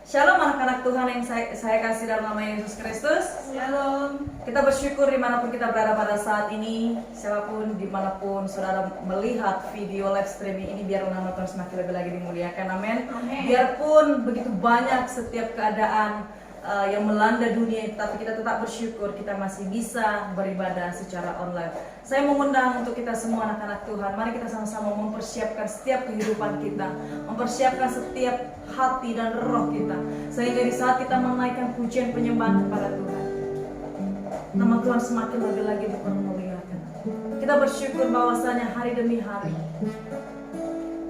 Shalom anak-anak Tuhan yang saya kasih dalam nama Yesus Kristus. Shalom. Kita bersyukur dimanapun kita berada pada saat ini. Siapapun dimanapun saudara melihat video live streaming ini, biar nama Tuhan semakin lebih lagi dimuliakan. Amin. Biarpun begitu banyak setiap keadaan yang melanda dunia, tapi kita tetap bersyukur kita masih bisa beribadah secara online. Saya mengundang untuk kita semua anak-anak Tuhan, mari kita sama-sama mempersiapkan setiap kehidupan kita, mempersiapkan setiap hati dan roh kita, sehingga di saat kita menaikkan pujian penyembahan kepada Tuhan, nama Tuhan semakin lebih lagi dipermuliakan. Kita bersyukur bahwasanya hari demi hari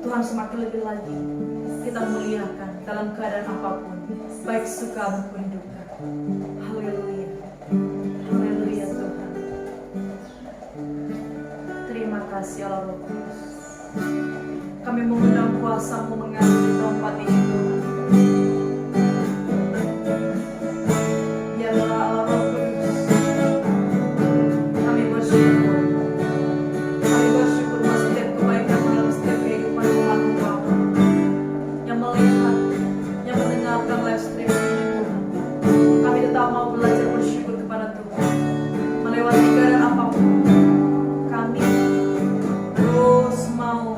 Tuhan semakin lebih lagi kita muliakan dalam keadaan apapun, baik suka maupun duka. Haleluya, haleluya Tuhan. Terima kasih Allah Roh Kudus. Kami mengundang kuasa-Mu mengalir di tempat ini Tuhan. Biarlah Allah Roh Kudus, kami bersyukur. Kami bersyukur bahwa setiap kebaikan dalam setiap kehidupan umat-Mu Bapa yang melihat, yang mendengarkan live stream ini Tuhan. Kami tetap mau belajar bersyukur kepada Tuhan. Melewati keadaan apapun, kami terus mau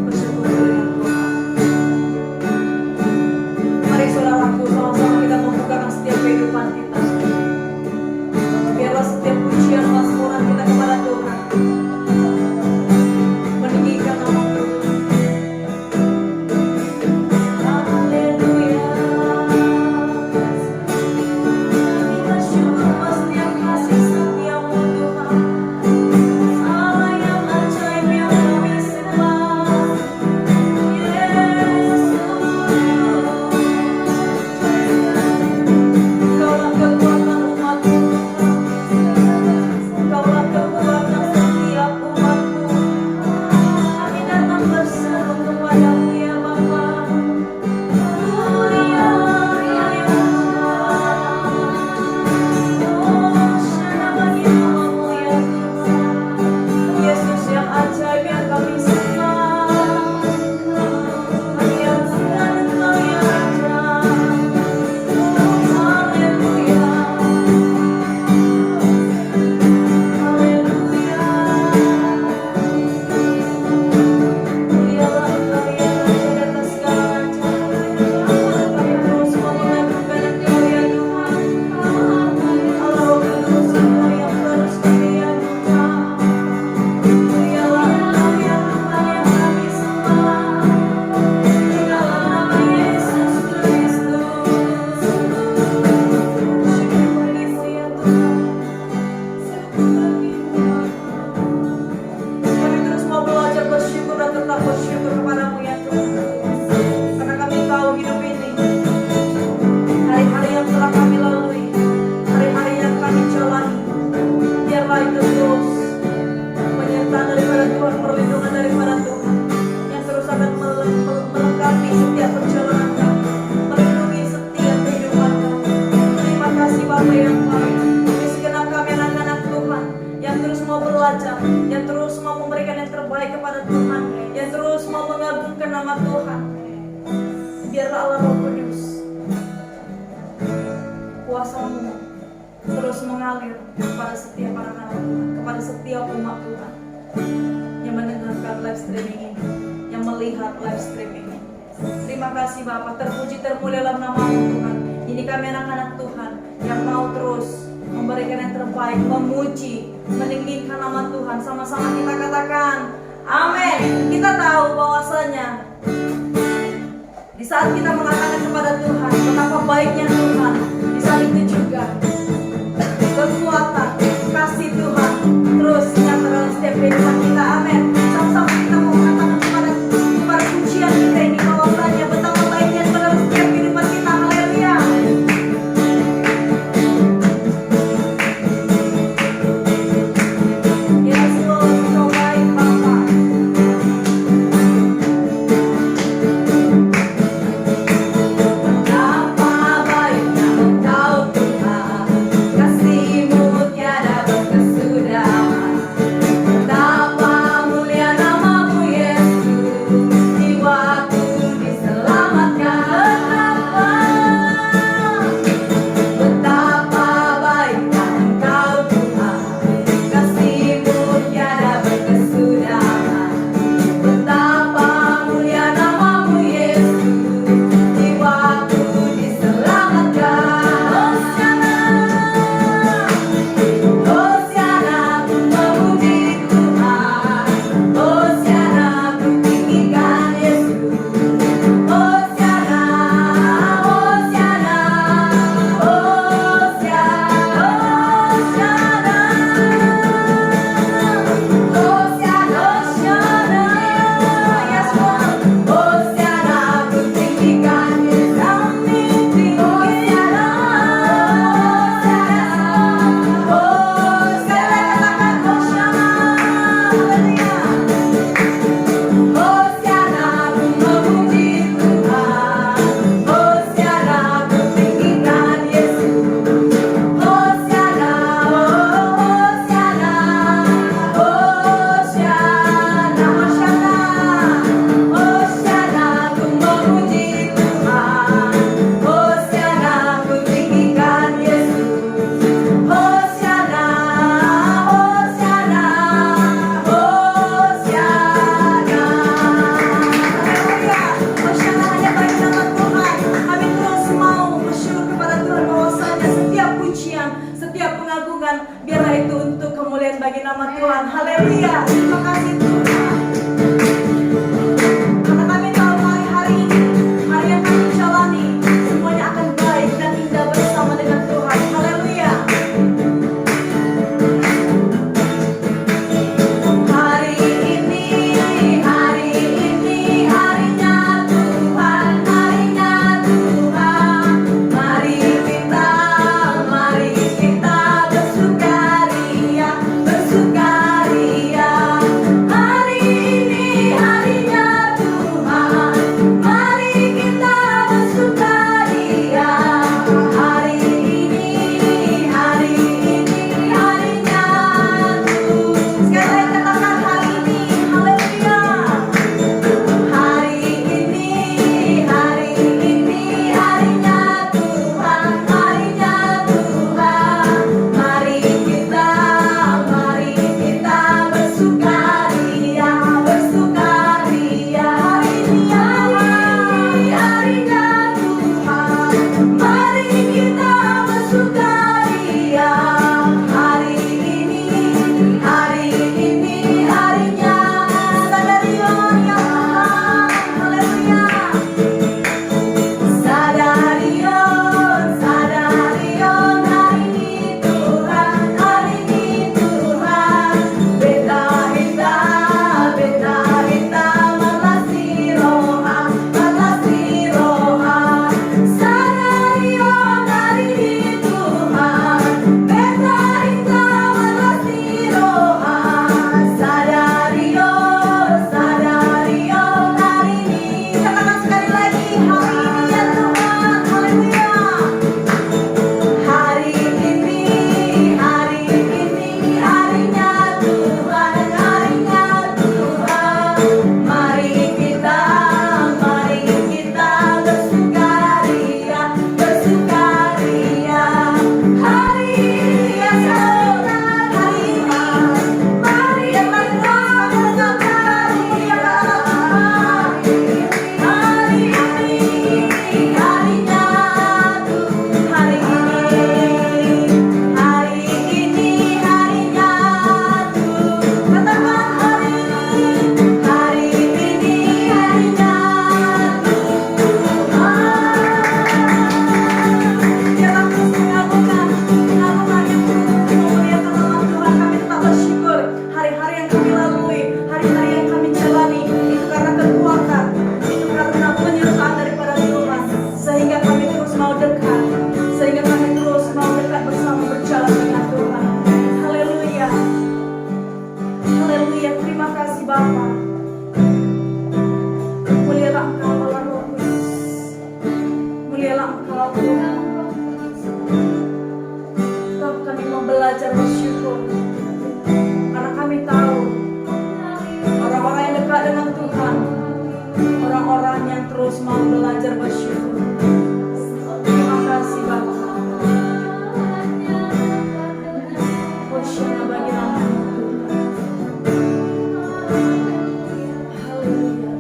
bersyukur dengan Tuhan. Mari saudaraku, sama-sama kita membukakan setiap kehidupan kita. Biarlah setiap pujian mazmuran kita kepada Tuhan meninggikan nama Tuhan. Haleluya. Kami bersyukur atas setiap kasih setia-Mu Tuhan. Allah yang ajaib yang kami sembah. Yesus, Kaulah kekuatan umat-Mu Tuhan. Kaulah kekuatan setiap umat-Mu. Kami datang berseru kepada-Mu ya Bapa. Mulia ya Tuhan. Oh, syana bagi nama-Mu ya Tuhan. Yesus yang ajaib yang kami sembah. Kami yang Tuhan, Engkau yang ajaib. Haleluya. Haleluya. Mulialah Engkau ya Raja di atas segala raja. Kami terus mau mengagungkan Engkau ya Tuhan. Allah Roh Kudus, Engkau yang terus kami agungkan. Mulialah Engkau ya Tuhan yang kami sembah. Di dalam nama Yesus Kristus. Syukur bagi-Mu ya Tuhan. Kami terus mau belajar bersyukur dan tetap bersyukur kepada-Mu ya Tuhan. Karena kami tahu hidup ini, hari-hari yang telah kami lalui, hari-hari yang kami jalani, biarlah itu terus penyertaan daripada Tuhan, perlindungan daripada Tuhan, yang terus akan melengkapi setiap perjalanan kami, melindungi setiap kehidupan kami. Terima kasih Bapa yang baik. Kami segenap kami anak-anak Tuhan yang terus mau belajar, yang terus mau memberikan yang terbaik kepada Tuhan, yang terus mau mengagungkan nama Tuhan. Biarlah Allah Roh Kudus, kuasa-Mu terus mengalir kepada setiap anak-anak Tuhan, kepada setiap umat Tuhan yang mendengarkan live streaming ini, yang melihat live streaming ini. Terima kasih Bapa, terpuji termulialah nama-Mu Tuhan. Ini kami anak-anak Tuhan yang mau terus memberikan yang terbaik, memuji, meninggikan nama Tuhan. Sama-sama kita katakan amin. Kita tahu bahwasanya di saat kita mengatakan kepada Tuhan betapa baiknya Tuhan, di saat itu juga kekuatan kasih Tuhan terus nyata dalam setiap kehidupan kita. Amin. Sama-sama kita mau mengatakan kepada pujian kita ini bahwasanya betapa baiknya Tuhan dalam setiap kehidupan kita. Haleluya. Yes Lord, Engkau baik Bapa. Betapa baiknya Engkau Tuhan. nama Tuhan. Haleluya. Terima kasih Tuhan. Karena kami tahu hari-hari ini, hari yang kami jalani, semuanya akan baik dan indah bersama dengan Tuhan. Haleluya. Hari ini harinya Tuhan, harinya Tuhan. Mari kita bersukaria, bersukaria. Hari ini harinya Tuhan, mari kita bersukaria. Hari ini harinya Tuhan. Sekali lagi katakan hari ini, haleluya. Hari ini harinya Tuhan, harinya Tuhan. Mari kita bersukaria, bersukaria. Hari ini harinya Tuhan, mari kita bersukaria. Hari ini harinya Sadarion ya Tuhan, haleluya. Sadarion, hari ini Tuhan, hari ini Tuhan. Beta malasi roha. Sadarion, hari ini Tuhan. Beta malasi roha. Sadarion, hari ini. Katakan sekali lagi, hari ini ya Tuhan, haleluya. Hari ini harinya Tuhan, harinya Tuhan. Mari kita bersukaria, bersukaria. Hari ini ya Tuhan, hari ini. Mari kita bersukaria. Hari ini harinya Tuhan, hari ini harinya Tuhan. Katakan hari ini harinya Tuhan. Biarlah terus mengagungkan yang memuliakan nama Tuhan. Kami tetap bersyukur hari-hari yang kami lalui, hari-hari yang kami jalani, itu karena kekuatan, itu karena penyertaan daripada Tuhan, sehingga kami terus mau dekat, bersama berjalan dengan Tuhan. Haleluya, haleluya. Terima kasih Bapa. Mulialah Engkau Allah Roh Kudus, mulialah Engkau Tuhan. Tetap kami mau belajar bersyukur, karena kami tahu orang-orang yang dekat dengan Tuhan, orang-orang yang terus mau belajar bersyukur. Terima kasih Bapa. Hosanna bagi nama-Mu Tuhan. Haleluya,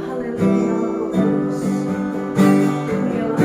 haleluya Roh Kudus. Mulialah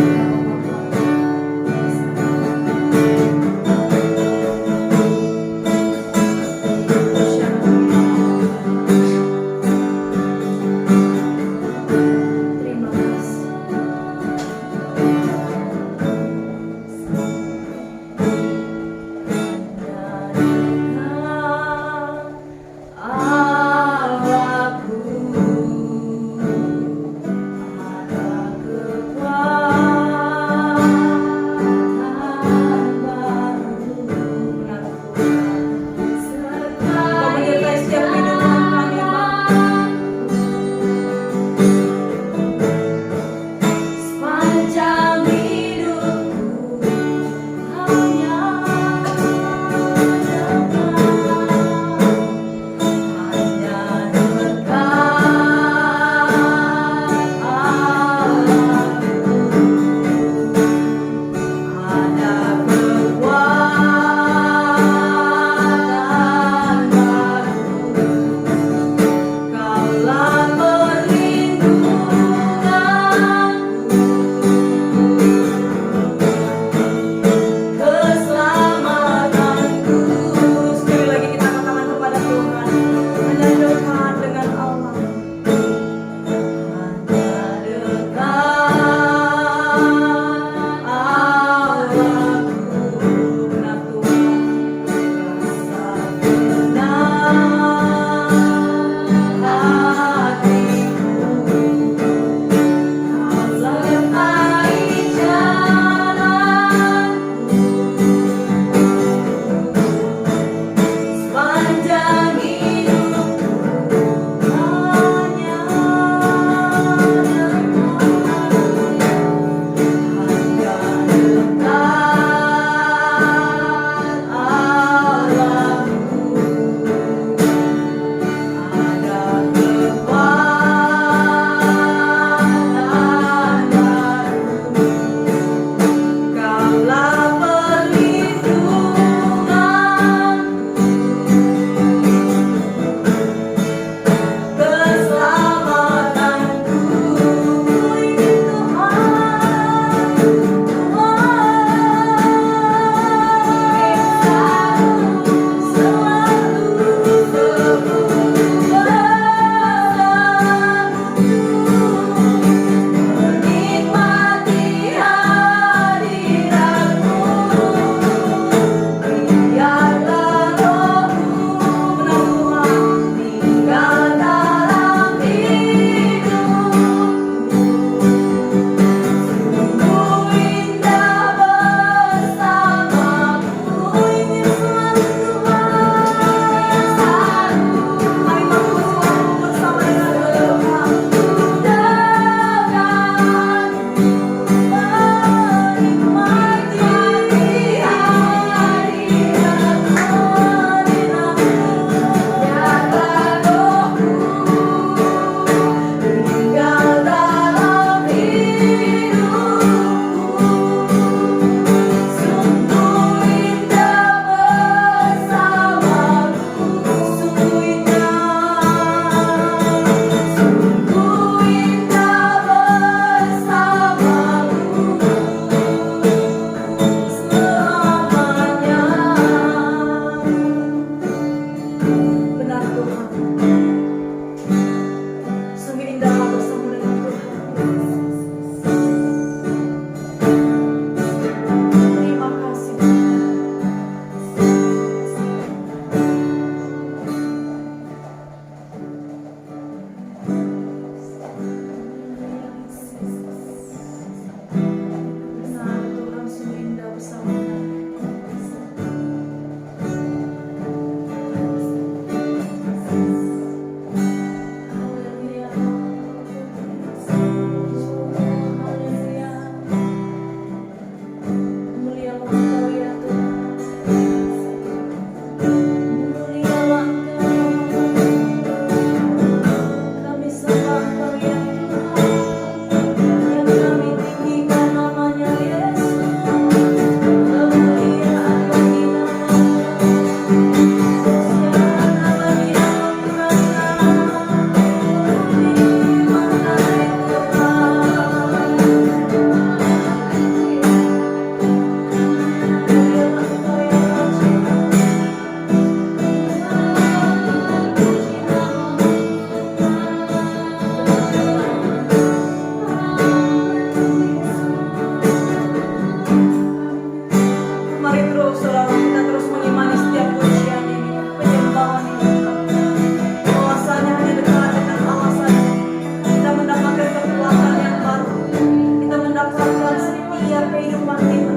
setiap kehidupan kita.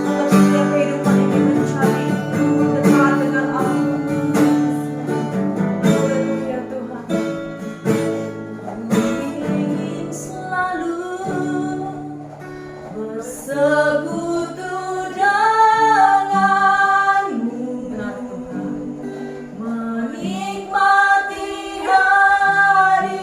Untuk setiap kehidupan ini mencari dekat dengan Allah. Haleluya Tuhan. Ingin selalu bersekutu denganmu, benar Tuhan, menikmati hadiratmu.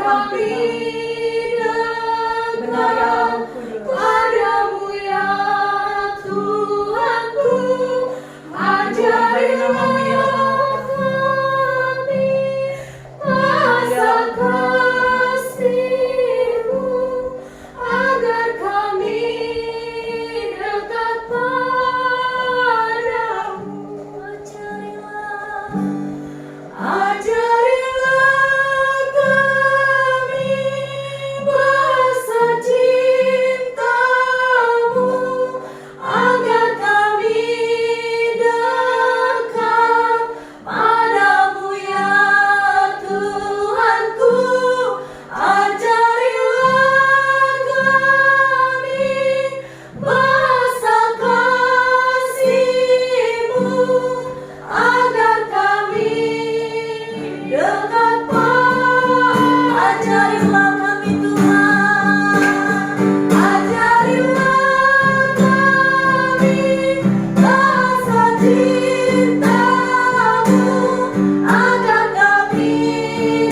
kami Benar ya Allah dekat Kudus. padamu ya Tuhanku, Baik namamu ya kami rasa kasih-Mu, agar kami dekat padamu. Ajarilah kami bahasa cinta-Mu, agar kami dekat padamu ya Tuhanku. Ajarilah kami bahasa kasih-Mu, agar kami dekat ajarilah kami Tuhan, ajarilah kami bahasa cinta-Mu, agar kami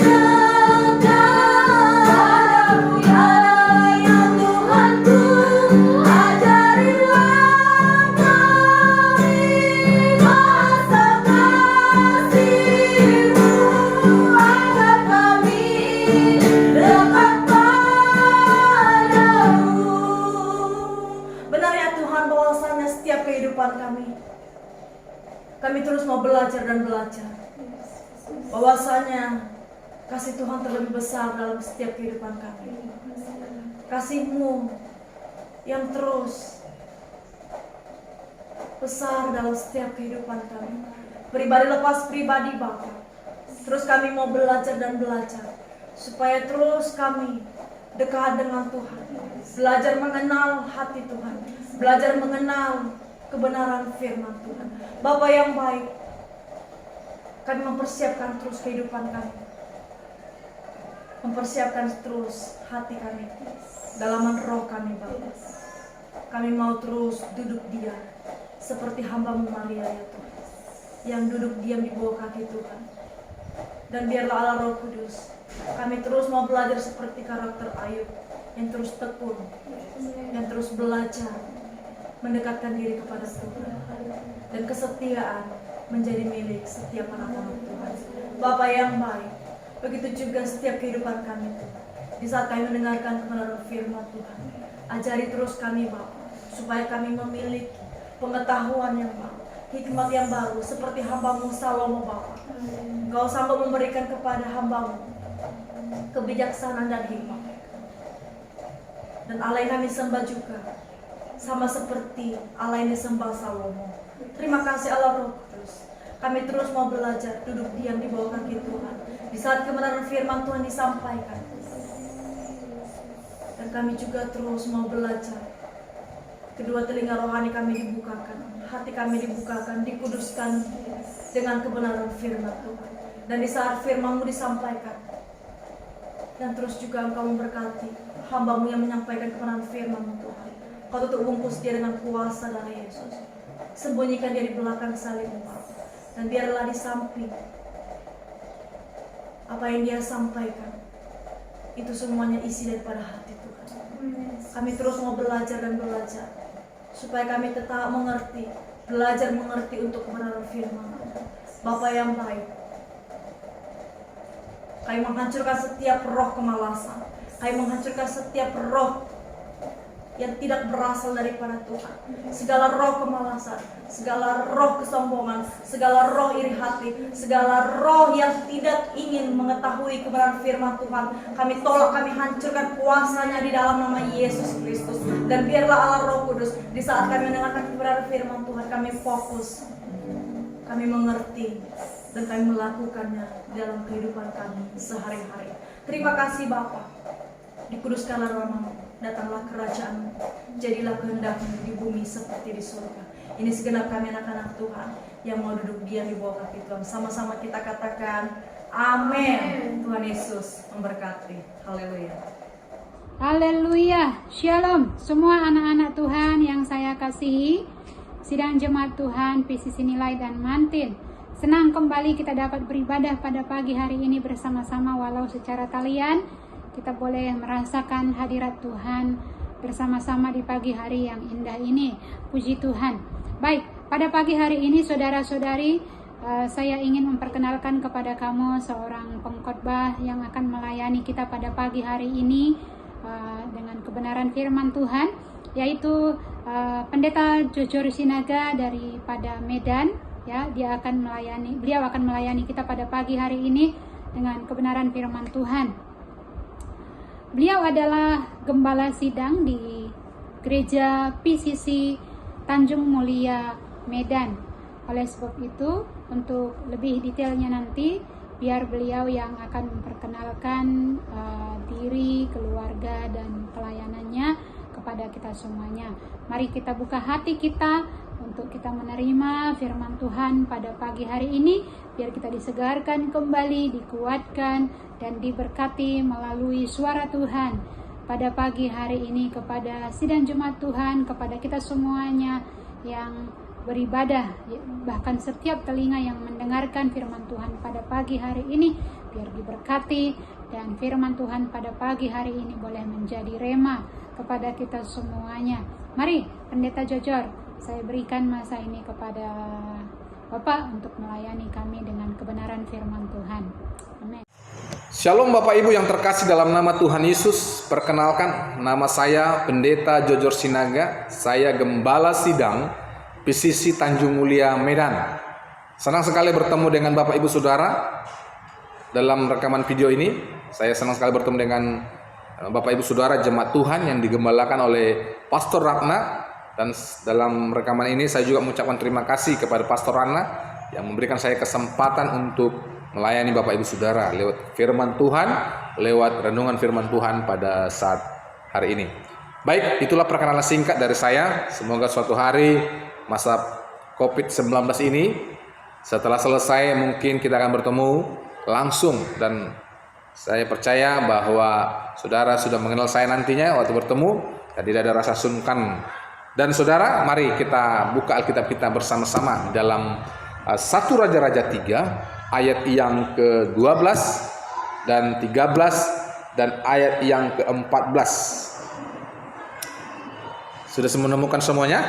dekat padamu ya Tuhanku. Ajarilah kami bahasa kasih-Mu, agar kami dekat padamu. Benar ya Tuhan, bahwasanya setiap kehidupan kami terus mau belajar dan belajar. Bahwasanya kasih Tuhan terlebih besar dalam setiap kehidupan kami. Kasih-Mu yang terus besar dalam setiap kehidupan kami. Pribadi lepas pribadi Bapa. Terus kami mau belajar dan belajar. Supaya terus kami dekat dengan Tuhan. Belajar mengenal hati Tuhan. Belajar mengenal kebenaran firman Tuhan. Bapa yang baik, kami mempersiapkan terus kehidupan kami. Mempersiapkan terus hati kami. Dalaman roh kami Bapa. Kami mau terus duduk diam. Seperti hamba-Mu Maria ya Tuhan. Yang duduk diam di bawah kaki Tuhan. Dan biarlah Allah Roh Kudus, kami terus mau belajar seperti karakter Ayub. Yang terus tekun, yang terus belajar mendekatkan diri kepada Tuhan, dan kesetiaan menjadi milik setiap anak-anak Tuhan. Bapa yang baik, begitu juga setiap kehidupan kami Tuhan. Di saat kami mendengarkan kebenaran firman Tuhan, ajari terus kami Bapa, supaya kami memiliki pengetahuan yang baru, hikmat yang baru, seperti hamba-Mu Salomo Bapa. Engkau sanggup memberikan kepada hamba-Mu kebijaksanaan dan hikmat. Dan Allah yang kami sembah juga sama seperti Allah yang disembah Salomo. Terima kasih Allah Roh Kudus. Kami terus mau belajar duduk diam di bawah kaki Tuhan. Di saat kebenaran firman Tuhan disampaikan. Dan kami juga terus mau belajar. Kedua telinga rohani kami dibukakan, hati kami dibukakan, dikuduskan dengan kebenaran firman Tuhan. Dan di saat firman-Mu disampaikan, dan terus juga Engkau memberkati hamba-Mu yang menyampaikan kebenaran firman-Mu Tuhan. Kau tutup bungkus dia dengan kuasa darah Yesus. Sembunyikan dia di belakang salib-Mu Bapa. Dan biarlah di samping apa yang dia sampaikan, itu semuanya isi daripada hati Tuhan. Kami terus mau belajar dan belajar, supaya kami tetap mengerti, belajar mengerti untuk kebenaran firman. Bapa yang baik, kami menghancurkan setiap roh kemalasan. Kami menghancurkan setiap roh yang tidak berasal daripada Tuhan. Segala roh kemalasan, segala roh kesombongan, segala roh iri hati, segala roh yang tidak ingin mengetahui kebenaran firman Tuhan, kami tolak, kami hancurkan kuasanya di dalam nama Yesus Kristus. Dan biarlah Allah Roh Kudus, di saat kami mendengarkan kebenaran firman Tuhan, kami fokus, kami mengerti, dan kami melakukannya dalam kehidupan kami sehari-hari. Terima kasih Bapa. Dikuduskanlah nama-Mu, datanglah kerajaan-Mu, jadilah kehendak-Mu di bumi seperti di surga. Ini segenap kami anak-anak Tuhan yang mau duduk diam di bawah kaki Tuhan. Sama-sama kita katakan amin. Tuhan Yesus memberkati. Haleluya. Haleluya. Shalom semua anak-anak Tuhan yang saya kasihi. Sidang jemaat Tuhan PCC Nilai dan Mantin. Senang kembali kita dapat beribadah pada pagi hari ini bersama-sama, walau secara talian kita boleh merasakan hadirat Tuhan bersama-sama di pagi hari yang indah ini. Puji Tuhan. Baik, pada pagi hari ini saudara-saudari, saya ingin memperkenalkan kepada kamu seorang pengkhotbah yang akan melayani kita pada pagi hari ini dengan kebenaran firman Tuhan, yaitu Pendeta Jojor Sinaga daripada Medan. Ya, beliau akan melayani kita pada pagi hari ini dengan kebenaran firman Tuhan. Beliau adalah gembala sidang di Gereja PCC Tanjung Mulia, Medan. Oleh sebab itu, untuk lebih detailnya nanti, biar beliau yang akan memperkenalkan diri, keluarga, dan pelayanannya kepada kita semuanya. Mari kita buka hati kita untuk kita menerima firman Tuhan pada pagi hari ini, biar kita disegarkan kembali, dikuatkan, dan diberkati melalui suara Tuhan pada pagi hari ini, kepada sidang jemaat Tuhan, kepada kita semuanya yang beribadah, bahkan setiap telinga yang mendengarkan firman Tuhan pada pagi hari ini, biar diberkati, dan firman Tuhan pada pagi hari ini boleh menjadi rema kepada kita semuanya. Mari, Pendeta Jojor, saya berikan masa ini kepada Bapak untuk melayani kami dengan kebenaran firman Tuhan. Amin. Shalom Bapak Ibu yang terkasih dalam nama Tuhan Yesus. Perkenalkan, nama saya Pendeta Jojor Sinaga. Saya Gembala Sidang PCC Tanjung Mulia, Medan. Senang sekali bertemu dengan Bapak Ibu Saudara dalam rekaman video ini. Saya senang sekali bertemu dengan Bapak Ibu Saudara jemaat Tuhan yang digembalakan oleh Pastor Ratna. Dan dalam rekaman ini saya juga mengucapkan terima kasih kepada Pastor Ratna yang memberikan saya kesempatan untuk melayani Bapak Ibu Saudara lewat firman Tuhan, lewat renungan firman Tuhan pada saat hari ini. Baik, itulah perkenalan singkat dari saya. Semoga suatu hari masa COVID-19 ini setelah selesai mungkin kita akan bertemu langsung, dan saya percaya bahwa saudara sudah mengenal saya nantinya waktu bertemu dan tidak ada rasa sungkan. Dan saudara, mari kita buka Alkitab kita bersama-sama dalam 1 Raja-Raja 3 ayat yang ke-12 dan 13 dan ayat yang ke-14. Sudah menemukan semuanya?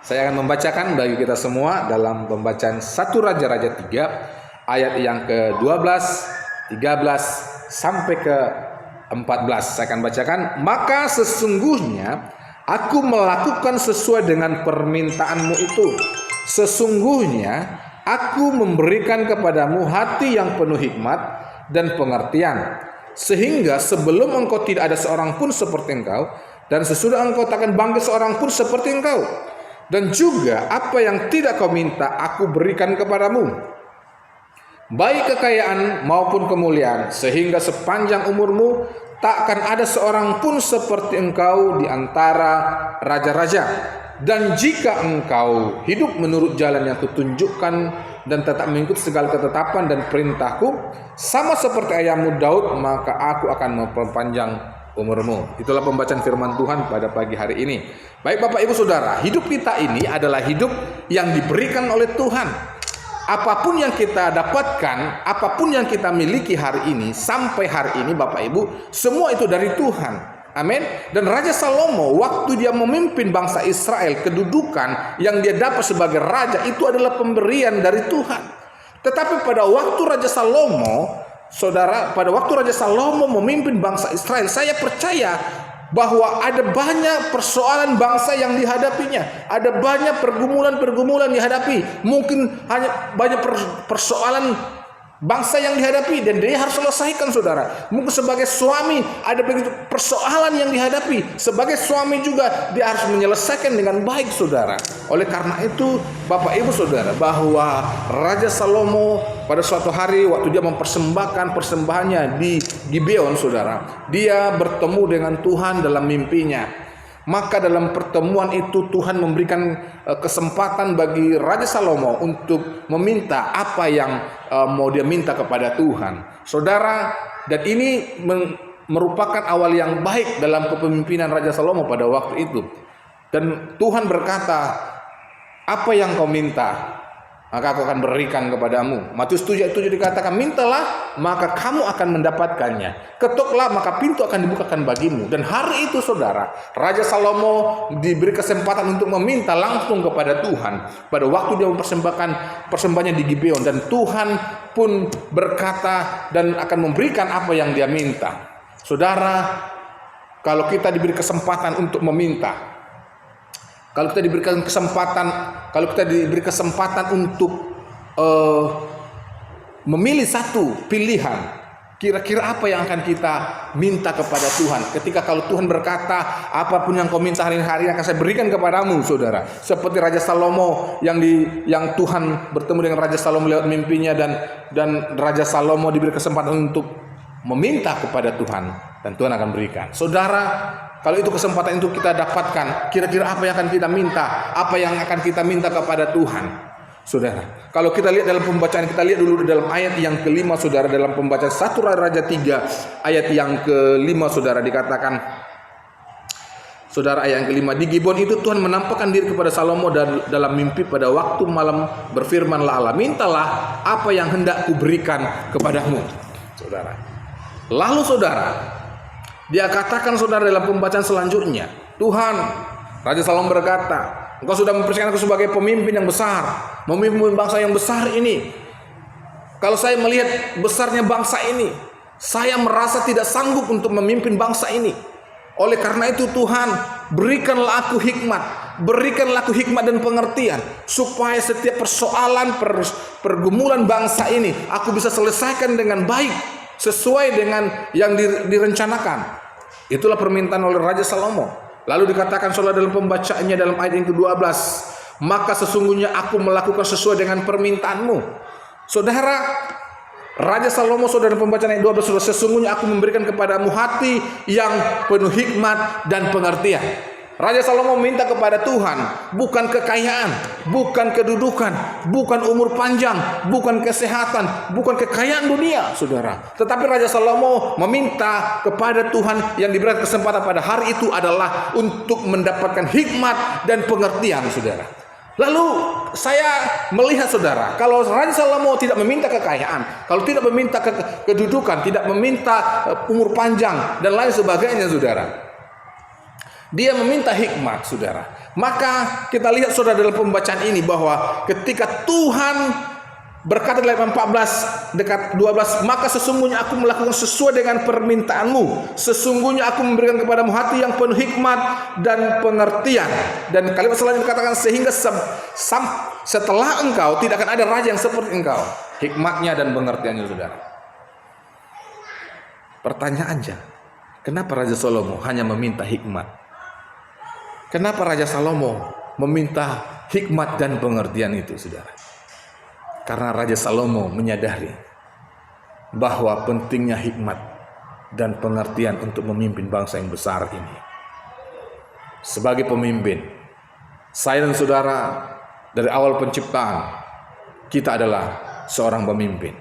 Saya akan membacakan bagi kita semua dalam pembacaan 1 Raja-Raja 3 ayat yang ke-12, 13 sampai ke-14. Saya akan bacakan. Maka sesungguhnya aku melakukan sesuai dengan permintaanmu itu. Sesungguhnya aku memberikan kepadamu hati yang penuh hikmat dan pengertian, sehingga sebelum engkau tidak ada seorang pun seperti engkau, dan sesudah engkau takkan bangkit seorang pun seperti engkau. Dan juga apa yang tidak kau minta aku berikan kepadamu, baik kekayaan maupun kemuliaan, sehingga sepanjang umurmu takkan ada seorang pun seperti engkau di antara raja-raja. Dan jika engkau hidup menurut jalan yang kutunjukkan dan tetap mengikuti segala ketetapan dan perintahku, sama seperti ayahmu Daud, maka aku akan memperpanjang umurmu. Itulah pembacaan firman Tuhan pada pagi hari ini. Baik Bapak Ibu Saudara, hidup kita ini adalah hidup yang diberikan oleh Tuhan. Apapun yang kita dapatkan, apapun yang kita miliki hari ini, sampai hari ini Bapak Ibu, semua itu dari Tuhan. Amin. Dan Raja Salomo waktu dia memimpin bangsa Israel, kedudukan yang dia dapat sebagai raja itu adalah pemberian dari Tuhan. Tetapi pada waktu Raja Salomo, saudara, pada waktu Raja Salomo memimpin bangsa Israel, saya percaya bahwa ada banyak persoalan bangsa yang dihadapinya, ada banyak pergumulan-pergumulan dihadapi, mungkin hanya banyak persoalan bangsa yang dihadapi dan dia harus selesaikan, saudara. Mungkin sebagai suami ada begitu persoalan yang dihadapi, sebagai suami juga dia harus menyelesaikan dengan baik, saudara. Oleh karena itu Bapak Ibu Saudara, bahwa Raja Salomo pada suatu hari waktu dia mempersembahkan persembahannya di Gibeon, saudara, dia bertemu dengan Tuhan dalam mimpinya. Maka dalam pertemuan itu Tuhan memberikan kesempatan bagi Raja Salomo untuk meminta apa yang mau dia minta kepada Tuhan, saudara. Dan ini merupakan awal yang baik dalam kepemimpinan Raja Salomo pada waktu itu. Dan Tuhan berkata, apa yang kau minta? maka aku akan berikan kepadamu. Matius 7:7 dikatakan, mintalah maka kamu akan mendapatkannya, ketoklah maka pintu akan dibukakan bagimu. Dan hari itu saudara, Raja Salomo diberi kesempatan untuk meminta langsung kepada Tuhan pada waktu dia mempersembahkan persembahannya di Gibeon, dan Tuhan pun berkata dan akan memberikan apa yang dia minta. Saudara, kalau kita diberi kesempatan untuk meminta, kalau kita diberi kesempatan untuk memilih satu pilihan, kira-kira apa yang akan kita minta kepada Tuhan? Ketika kalau Tuhan berkata, apapun yang kau minta hari-hari akan saya berikan kepadamu, saudara. Seperti Raja Salomo yang Tuhan bertemu dengan Raja Salomo lewat mimpinya, dan Raja Salomo diberi kesempatan untuk meminta kepada Tuhan, dan Tuhan akan berikan. Saudara, kalau itu kesempatan itu kita dapatkan, kira-kira apa yang akan kita minta? Apa yang akan kita minta kepada Tuhan? Saudara, kalau kita lihat dalam pembacaan, kita lihat dulu dalam ayat yang kelima, saudara, dalam pembacaan 1 Raja 3 ayat yang kelima, saudara, dikatakan, saudara, ayat yang kelima, di Gibeon itu Tuhan menampakkan diri kepada Salomo dalam mimpi pada waktu malam, berfirmanlah Allah, mintalah apa yang hendak kuberikan kepadamu, saudara. Lalu saudara, dia katakan, saudara, dalam pembacaan selanjutnya, Tuhan, Raja Salomo berkata, Engkau sudah mempersiapkan aku sebagai pemimpin yang besar, memimpin bangsa yang besar ini. Kalau saya melihat besarnya bangsa ini, saya merasa tidak sanggup untuk memimpin bangsa ini. Oleh karena itu Tuhan, berikanlah aku hikmat dan pengertian, supaya setiap persoalan, pergumulan bangsa ini aku bisa selesaikan dengan baik, sesuai dengan yang direncanakan. Itulah permintaan oleh Raja Salomo. Lalu dikatakan, saudara, dalam pembacaannya dalam ayat yang ke-12, maka sesungguhnya aku melakukan sesuai dengan permintaanmu. Saudara, Raja Salomo, saudara, dalam pembacaan ayat 12, saudara, sesungguhnya aku memberikan kepadamu hati yang penuh hikmat dan pengertian. Raja Salomo minta kepada Tuhan bukan kekayaan, bukan kedudukan, bukan umur panjang, bukan kesehatan, bukan kekayaan dunia, saudara. Tetapi Raja Salomo meminta kepada Tuhan yang diberikan kesempatan pada hari itu adalah untuk mendapatkan hikmat dan pengertian, saudara. Lalu saya melihat, saudara, kalau Raja Salomo tidak meminta kekayaan, kalau tidak meminta kedudukan, tidak meminta umur panjang dan lain sebagainya, saudara, dia meminta hikmat, saudara. Maka kita lihat, saudara, dalam pembacaan ini bahwa ketika Tuhan berkata dalam 14 dekat 12, maka sesungguhnya aku melakukan sesuai dengan permintaanmu, sesungguhnya aku memberikan kepadamu hati yang penuh hikmat dan pengertian. Dan kalimat selanjutnya dikatakan, sehingga setelah engkau tidak akan ada raja yang seperti engkau, hikmatnya dan pengertiannya, saudara. Pertanyaannya, kenapa Raja Salomo hanya meminta hikmat? Kenapa Raja Salomo meminta hikmat dan pengertian itu, saudara? Karena Raja Salomo menyadari bahwa pentingnya hikmat dan pengertian untuk memimpin bangsa yang besar ini. Sebagai pemimpin, saya dan saudara, dari awal penciptaan, kita adalah seorang pemimpin.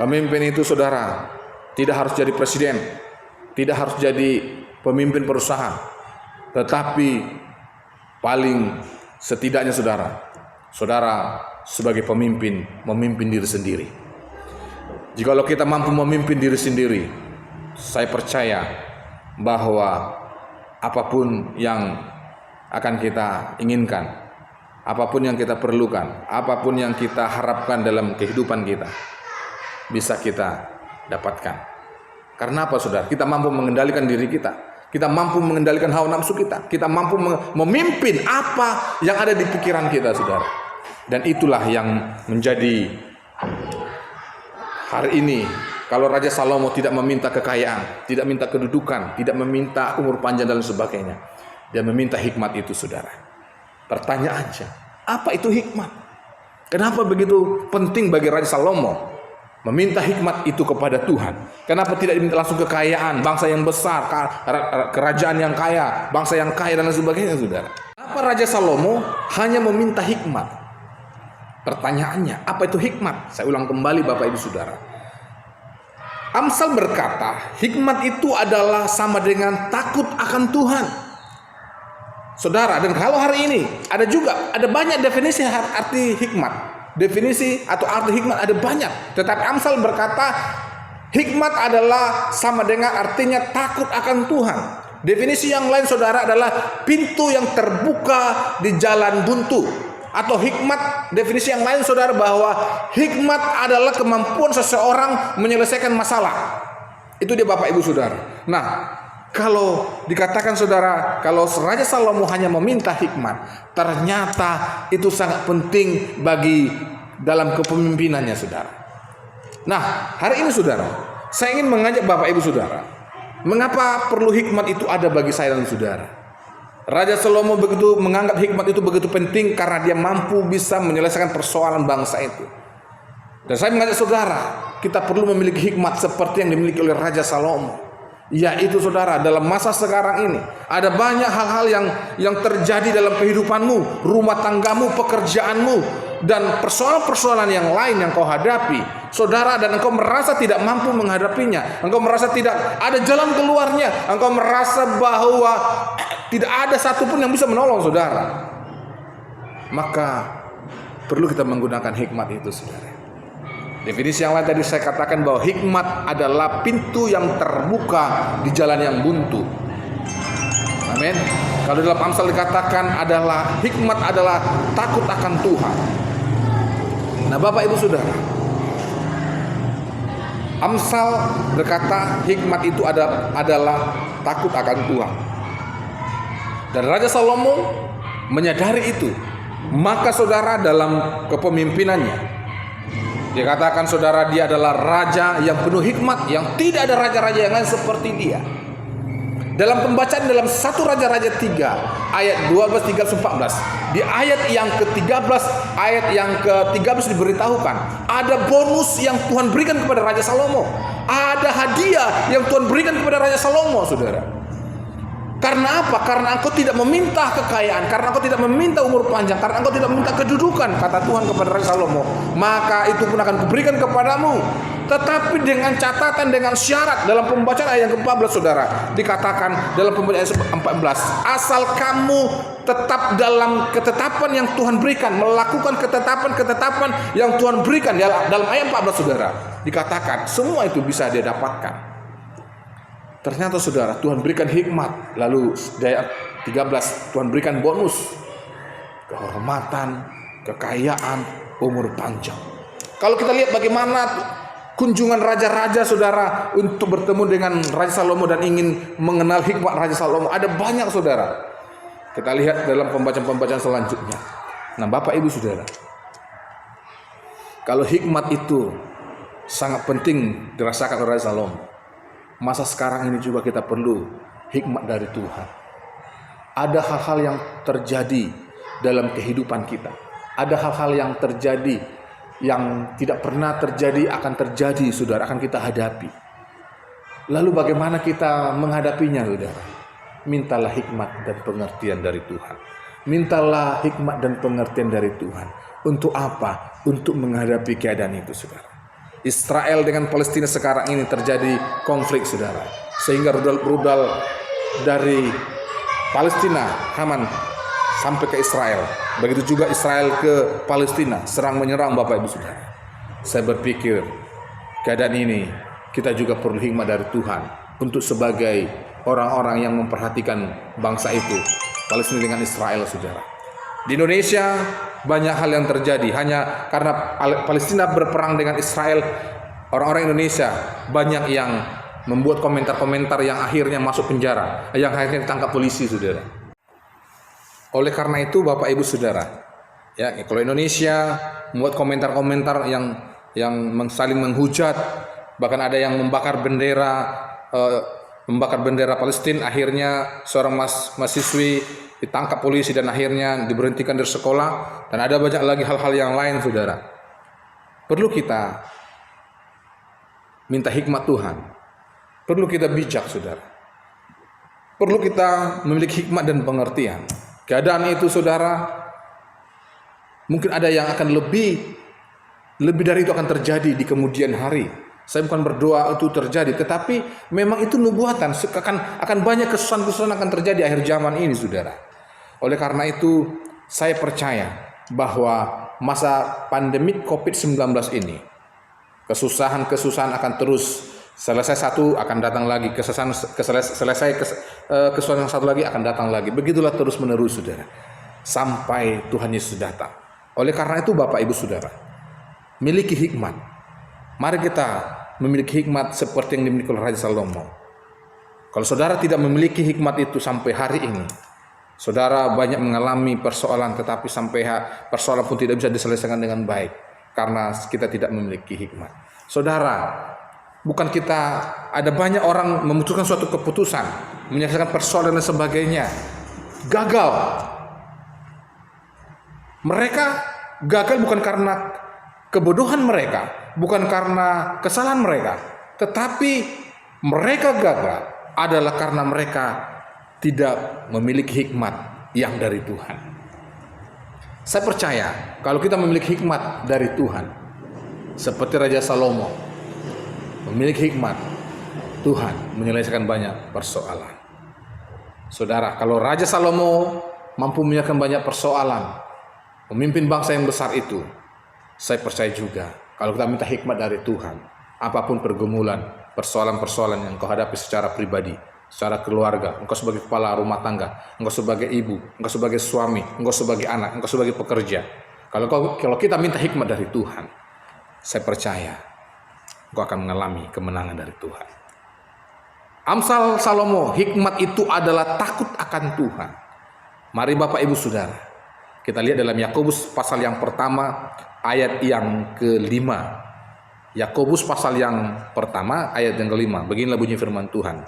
Pemimpin itu, saudara, tidak harus jadi presiden, tidak harus jadi pemimpin perusahaan, tetapi paling setidaknya, saudara sebagai pemimpin, memimpin diri sendiri. Jikalau kita mampu memimpin diri sendiri, saya percaya bahwa apapun yang akan kita inginkan, apapun yang kita perlukan, apapun yang kita harapkan dalam kehidupan kita, bisa kita dapatkan. Karena apa, saudara? Kita mampu mengendalikan diri kita. Kita mampu mengendalikan hawa nafsu kita. Kita mampu memimpin apa yang ada di pikiran kita, saudara. Dan itulah yang menjadi hari ini. Kalau Raja Salomo tidak meminta kekayaan, tidak minta kedudukan, tidak meminta umur panjang dan sebagainya, dia meminta hikmat itu, saudara. Pertanyaannya, apa itu hikmat? Kenapa begitu penting bagi Raja Salomo meminta hikmat itu kepada Tuhan? Kenapa tidak diminta langsung kekayaan, bangsa yang besar, kerajaan yang kaya, bangsa yang kaya dan lain sebagainya, saudara? Kenapa Raja Salomo hanya meminta hikmat? Pertanyaannya, apa itu hikmat? Saya ulang kembali, Bapak Ibu Saudara. Amsal berkata, hikmat itu adalah sama dengan takut akan Tuhan. saudara. Dan kalau hari ini ada banyak definisi arti hikmat. Definisi atau arti hikmat ada banyak. Tetapi Amsal berkata hikmat adalah sama dengan artinya takut akan Tuhan. Definisi yang lain saudara adalah pintu yang terbuka di jalan buntu. Atau hikmat, definisi yang lain saudara bahwa hikmat adalah kemampuan seseorang menyelesaikan masalah. Itu dia Bapak Ibu Saudara. Nah, kalau dikatakan saudara, kalau Raja Salomo hanya meminta hikmat, ternyata itu sangat penting bagi dalam kepemimpinannya saudara. Nah, hari ini saudara, saya ingin mengajak Bapak Ibu Saudara, mengapa perlu hikmat itu ada bagi saya dan saudara. Raja Salomo begitu menganggap hikmat itu begitu penting karena dia mampu bisa menyelesaikan persoalan bangsa itu. Dan saya mengajak saudara, kita perlu memiliki hikmat seperti yang dimiliki oleh Raja Salomo. Yaitu saudara, dalam masa sekarang ini ada banyak hal-hal yang terjadi dalam kehidupanmu, rumah tanggamu, pekerjaanmu, dan persoalan-persoalan yang lain yang kau hadapi, saudara, dan engkau merasa tidak mampu menghadapinya, engkau merasa tidak ada jalan keluarnya, engkau merasa bahwa tidak ada satupun yang bisa menolong saudara, maka perlu kita menggunakan hikmat itu saudara. Definisi yang lain tadi saya katakan bahwa hikmat adalah pintu yang terbuka di jalan yang buntu. Amin. Kalau dalam Amsal dikatakan adalah hikmat adalah takut akan Tuhan. Nah Bapak Ibu Saudara, Amsal berkata hikmat itu adalah takut akan Tuhan. Dan Raja Salomo menyadari itu. Maka saudara dalam kepemimpinannya, dia katakan saudara dia adalah raja yang penuh hikmat, yang tidak ada raja-raja yang lain seperti dia. Dalam pembacaan dalam 1 Raja-Raja 3 ayat 12, 13, 14, di ayat yang ke-13, ayat yang ke-13 diberitahukan ada bonus yang Tuhan berikan kepada Raja Salomo. Ada hadiah yang Tuhan berikan kepada Raja Salomo, saudara. Karena apa? Karena engkau tidak meminta kekayaan, karena engkau tidak meminta umur panjang, karena engkau tidak meminta kedudukan, kata Tuhan kepada Raja Salomo, maka itu pun akan kuberikan kepadamu. Tetapi dengan catatan, dengan syarat, dalam pembacaan ayat yang ke-14 saudara, dikatakan dalam pembacaan ayat 14, asal kamu tetap dalam ketetapan yang Tuhan berikan, melakukan ketetapan-ketetapan yang Tuhan berikan. Dalam ayat 14 saudara, dikatakan semua itu bisa dia dapatkan. Ternyata saudara, Tuhan berikan hikmat. Lalu di ayat 13 Tuhan berikan bonus, kehormatan, kekayaan, umur panjang. Kalau kita lihat bagaimana kunjungan raja-raja saudara untuk bertemu dengan Raja Salomo dan ingin mengenal hikmat Raja Salomo, ada banyak saudara. Kita lihat dalam pembacaan-pembacaan selanjutnya. Nah Bapak Ibu Saudara, kalau hikmat itu sangat penting dirasakan oleh Raja Salomo, masa sekarang ini juga kita perlu hikmat dari Tuhan. Ada hal-hal yang terjadi dalam kehidupan kita. Ada hal-hal yang terjadi yang tidak pernah terjadi akan terjadi, saudara, akan kita hadapi. Lalu bagaimana kita menghadapinya, saudara? Mintalah hikmat dan pengertian dari Tuhan. Mintalah hikmat dan pengertian dari Tuhan. Untuk apa? Untuk menghadapi keadaan itu, saudara. Israel dengan Palestina sekarang ini terjadi konflik, saudara, sehingga rudal dari Palestina Haman sampai ke Israel. Begitu juga Israel ke Palestina, serang menyerang Bapak Ibu Saudara. Saya berpikir keadaan ini kita juga perlu hikmat dari Tuhan untuk sebagai orang-orang yang memperhatikan bangsa itu, Palestina dengan Israel, saudara. Di Indonesia banyak hal yang terjadi hanya karena Palestina berperang dengan Israel. Orang-orang Indonesia banyak yang membuat komentar-komentar yang akhirnya masuk penjara, yang akhirnya ditangkap polisi, saudara. Oleh karena itu Bapak Ibu Saudara, ya, kalau Indonesia membuat komentar-komentar yang saling menghujat, bahkan ada yang membakar bendera Palestina, akhirnya seorang mahasiswi ditangkap polisi dan akhirnya diberhentikan dari sekolah, dan ada banyak lagi hal-hal yang lain, saudara. Perlu kita minta hikmat Tuhan, perlu kita bijak, saudara, perlu kita memiliki hikmat dan pengertian. Keadaan itu, saudara, mungkin ada yang akan lebih dari itu akan terjadi di kemudian hari. Saya bukan berdoa itu terjadi, tetapi memang itu nubuatan, akan banyak kesusahan-kesusahan akan terjadi akhir zaman ini, saudara. Oleh karena itu, saya percaya bahwa masa pandemi COVID-19 ini, kesusahan-kesusahan akan terus selesai, satu akan datang lagi, kesusahan yang satu lagi akan datang lagi. Begitulah terus menerus, saudara, sampai Tuhan Yesus datang. Oleh karena itu, Bapak Ibu Saudara, miliki hikmat. Mari kita memiliki hikmat seperti yang dimiliki oleh Raja Salomo. Kalau saudara tidak memiliki hikmat itu sampai hari ini, saudara banyak mengalami persoalan, tetapi sampai persoalan pun tidak bisa diselesaikan dengan baik karena kita tidak memiliki hikmat. Saudara, bukan kita, ada banyak orang memutuskan suatu keputusan, menyelesaikan persoalan dan sebagainya, gagal. Mereka gagal bukan karena kebodohan mereka, bukan karena kesalahan mereka, tetapi mereka gagal adalah karena mereka tidak memiliki hikmat yang dari Tuhan. Saya percaya kalau kita memiliki hikmat dari Tuhan, seperti Raja Salomo memiliki hikmat, Tuhan menyelesaikan banyak persoalan. Saudara, kalau Raja Salomo mampu menyelesaikan banyak persoalan, memimpin bangsa yang besar itu, saya percaya juga kalau kita minta hikmat dari Tuhan, apapun pergumulan, persoalan-persoalan yang kau hadapi secara pribadi, secara keluarga, engkau sebagai kepala rumah tangga, engkau sebagai ibu, engkau sebagai suami, engkau sebagai anak, engkau sebagai pekerja, kalau kita minta hikmat dari Tuhan, saya percaya engkau akan mengalami kemenangan dari Tuhan. Amsal Salomo, hikmat itu adalah takut akan Tuhan. Mari Bapak Ibu Saudara, kita lihat dalam Yakobus pasal yang pertama ayat yang ke-5. Yakobus pasal yang pertama ayat yang ke-5. Beginilah bunyi firman Tuhan.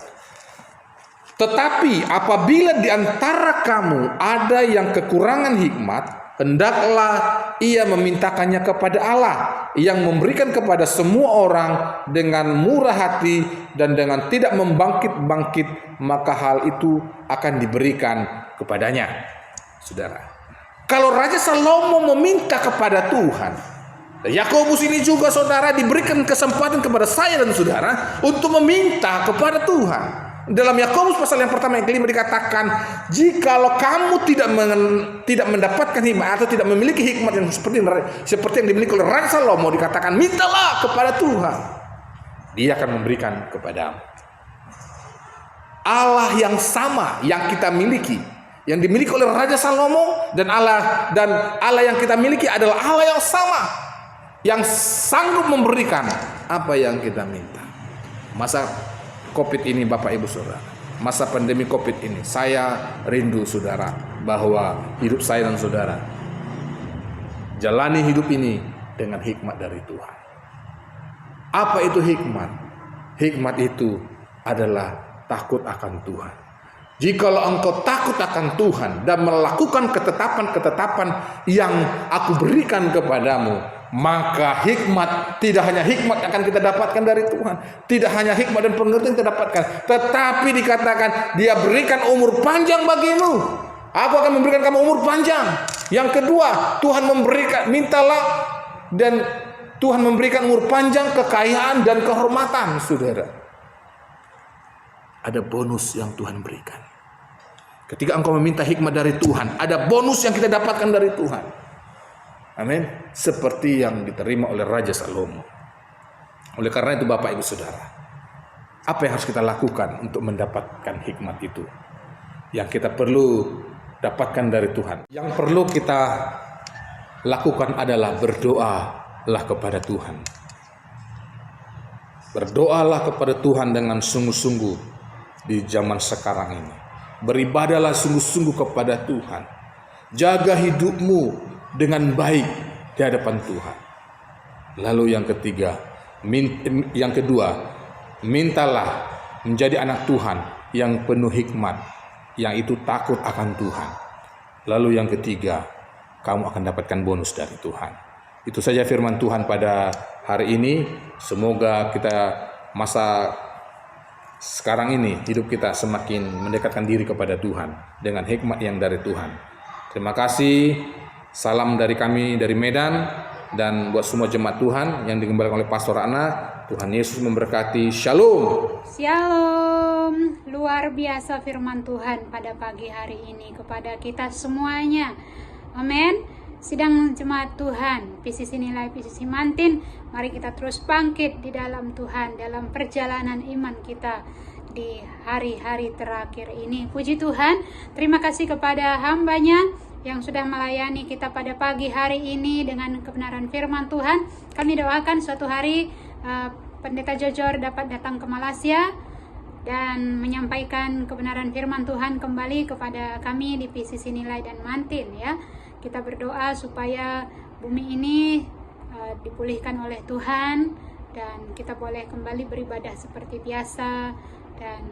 Tetapi apabila di antara kamu ada yang kekurangan hikmat, hendaklah ia memintakannya kepada Allah yang memberikan kepada semua orang dengan murah hati dan dengan tidak membangkit-bangkit, maka hal itu akan diberikan kepadanya. Saudara, kalau Raja Salomo meminta kepada Tuhan, Yakobus ini juga saudara diberikan kesempatan kepada saya dan saudara untuk meminta kepada Tuhan. Dalam Yakobus pasal yang pertama yang ke-5 dikatakan, jikalau kamu tidak mendapatkan hikmat atau tidak memiliki hikmat yang seperti yang dimiliki oleh Raja Salomo, dikatakan mintalah kepada Tuhan, Dia akan memberikan kepadamu. Allah yang sama yang kita miliki, yang dimiliki oleh Raja Salomo, dan Allah yang kita miliki adalah Allah yang sama, yang sanggup memberikan apa yang kita minta. Masa COVID ini Bapak Ibu Saudara, masa pandemi COVID ini, saya rindu saudara bahwa hidup saya dan saudara jalani hidup ini dengan hikmat dari Tuhan. Apa itu hikmat? Hikmat itu adalah takut akan Tuhan. Jikalau engkau takut akan Tuhan dan melakukan ketetapan-ketetapan yang aku berikan kepadamu, maka hikmat, tidak hanya hikmat akan kita dapatkan dari Tuhan, tidak hanya hikmat dan pengertian kita dapatkan, tetapi dikatakan Dia berikan umur panjang bagimu. Aku akan memberikan kamu umur panjang. Yang kedua, Tuhan memberikan, mintalah dan Tuhan memberikan umur panjang, kekayaan dan kehormatan. Saudara, ada bonus yang Tuhan berikan. Ketika engkau meminta hikmat dari Tuhan, ada bonus yang kita dapatkan dari Tuhan. Amin. Seperti yang diterima oleh Raja Salomo. Oleh karena itu Bapak Ibu Saudara, apa yang harus kita lakukan untuk mendapatkan hikmat itu? Yang kita perlu dapatkan dari Tuhan, yang perlu kita lakukan adalah berdoalah kepada Tuhan. Berdoalah kepada Tuhan dengan sungguh-sungguh di zaman sekarang ini. Beribadahlah sungguh-sungguh kepada Tuhan. Jaga hidupmu dengan baik di hadapan Tuhan. Lalu yang kedua, mintalah menjadi anak Tuhan yang penuh hikmat, yang itu takut akan Tuhan. Lalu yang ketiga, kamu akan dapatkan bonus dari Tuhan. Itu saja firman Tuhan pada hari ini. Semoga kita masa sekarang ini hidup kita semakin mendekatkan diri kepada Tuhan dengan hikmat yang dari Tuhan. Terima kasih. Salam dari kami dari Medan, dan buat semua jemaat Tuhan yang digembalakan oleh Pastor Ana, Tuhan Yesus memberkati. Shalom. Shalom, luar luar biasa firman Tuhan pada pagi hari ini kepada kita semuanya. Amin. Sidang jemaat Tuhan, PCC Nilai, PCC Mantin, mari kita terus bangkit di dalam Tuhan, dalam perjalanan iman kita di hari-hari terakhir ini. Puji Tuhan, terima kasih kepada hambanya yang sudah melayani kita pada pagi hari ini dengan kebenaran firman Tuhan. Kami doakan suatu hari Pendeta Jojor dapat datang ke Malaysia dan menyampaikan kebenaran firman Tuhan kembali kepada kami di PCC Nilai dan Mantin ya. Kita berdoa supaya bumi ini dipulihkan oleh Tuhan dan kita boleh kembali beribadah seperti biasa dan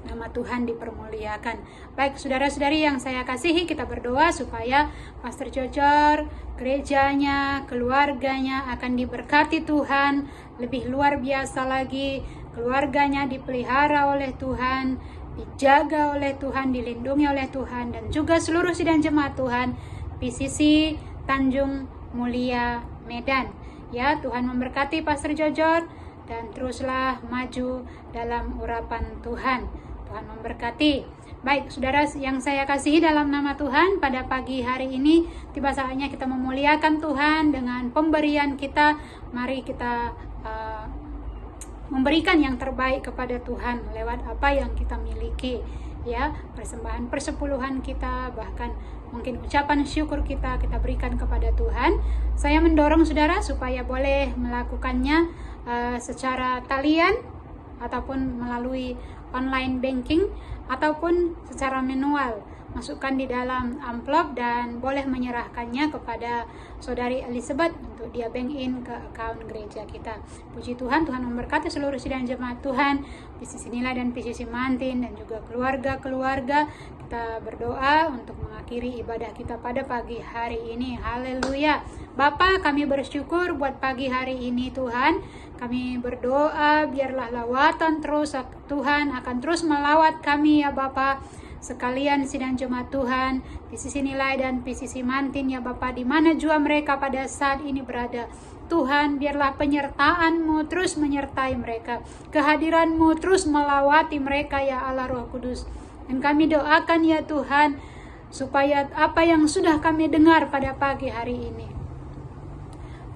nama Tuhan dipermuliakan. Baik saudara-saudari yang saya kasihi, kita berdoa supaya Pastor Jojor, gerejanya, keluarganya akan diberkati Tuhan lebih luar biasa lagi. Keluarganya dipelihara oleh Tuhan, dijaga oleh Tuhan, dilindungi oleh Tuhan, dan juga seluruh sidang jemaat Tuhan PCC Tanjung Mulia Medan. Ya, Tuhan memberkati Pastor Jojor dan teruslah maju dalam urapan Tuhan. Tuhan memberkati. Baik, saudara yang saya kasihi dalam nama Tuhan, pada pagi hari ini tiba saatnya kita memuliakan Tuhan dengan pemberian kita. Mari kita memberikan yang terbaik kepada Tuhan lewat apa yang kita miliki, ya, persembahan persepuluhan kita, bahkan mungkin ucapan syukur kita berikan kepada Tuhan. Saya mendorong saudara supaya boleh melakukannya secara talian ataupun melalui online banking ataupun secara manual. Masukkan di dalam amplop dan boleh menyerahkannya kepada saudari Elizabeth untuk dia bank in ke account gereja kita. Puji Tuhan, Tuhan memberkati seluruh sidang jemaat Tuhan, PCC Nilai dan PCC Mantin dan juga keluarga-keluarga. Kita berdoa untuk mengakhiri ibadah kita pada pagi hari ini. Haleluya. Bapa, kami bersyukur buat pagi hari ini Tuhan. Kami berdoa biarlah lawatan terus Tuhan akan terus melawat kami ya Bapa. Sekalian sidang jemaat Tuhan, PCC Nilai dan PCC Mantin ya Bapa, di mana jua mereka pada saat ini berada. Tuhan, biarlah penyertaan-Mu terus menyertai mereka. Kehadiran-Mu terus melawati mereka ya Allah Roh Kudus. Dan kami doakan ya Tuhan, supaya apa yang sudah kami dengar pada pagi hari ini,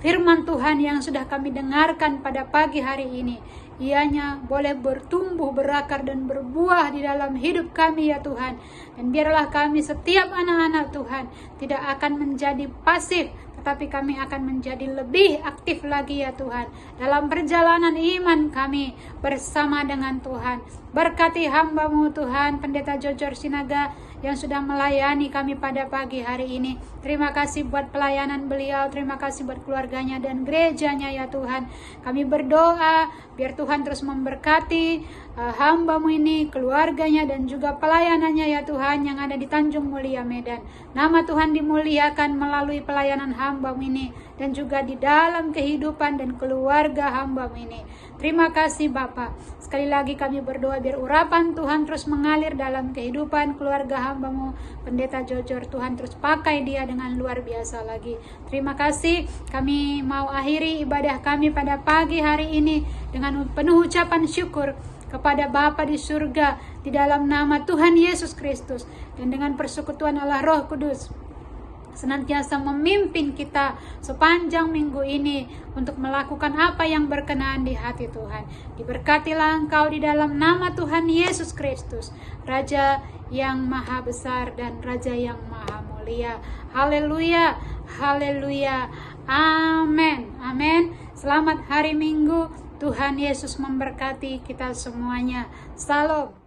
firman Tuhan yang sudah kami dengarkan pada pagi hari ini, ianya boleh bertumbuh, berakar dan berbuah di dalam hidup kami ya Tuhan. Dan biarlah kami setiap anak-anak Tuhan tidak akan menjadi pasif, tetapi kami akan menjadi lebih aktif lagi ya Tuhan dalam perjalanan iman kami bersama dengan Tuhan. Berkati hamba-Mu Tuhan, Pendeta Jojor Sinaga yang sudah melayani kami pada pagi hari ini. Terima kasih buat pelayanan beliau, terima kasih buat keluarganya dan gerejanya ya Tuhan. Kami berdoa biar Tuhan terus memberkati hamba-Mu ini, keluarganya dan juga pelayanannya ya Tuhan yang ada di Tanjung Mulia Medan. Nama Tuhan dimuliakan melalui pelayanan hamba-Mu ini dan juga di dalam kehidupan dan keluarga hamba-Mu ini. Terima kasih Bapa. Sekali lagi kami berdoa biar urapan Tuhan terus mengalir dalam kehidupan keluarga hamba-Mu Pendeta Jojor. Tuhan terus pakai dia dengan luar biasa lagi. Terima kasih. Kami mau akhiri ibadah kami pada pagi hari ini dengan penuh ucapan syukur kepada Bapa di surga di dalam nama Tuhan Yesus Kristus, dan dengan persekutuan Allah Roh Kudus senantiasa memimpin kita sepanjang minggu ini untuk melakukan apa yang berkenan di hati Tuhan. Diberkatilah engkau di dalam nama Tuhan Yesus Kristus, Raja yang maha besar dan Raja yang maha mulia. Haleluya, haleluya, amin, amin. Selamat hari Minggu. Tuhan Yesus memberkati kita semuanya. Salam.